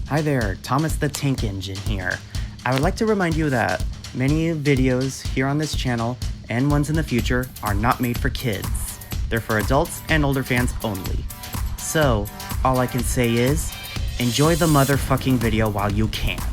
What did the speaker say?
Hi there, Thomas the Tank Engine here. I would like to remind you that many videos here on this channel and ones in the future are not made for kids. They're for adults and older fans only. So, all I can say is, enjoy the motherfucking video while you can.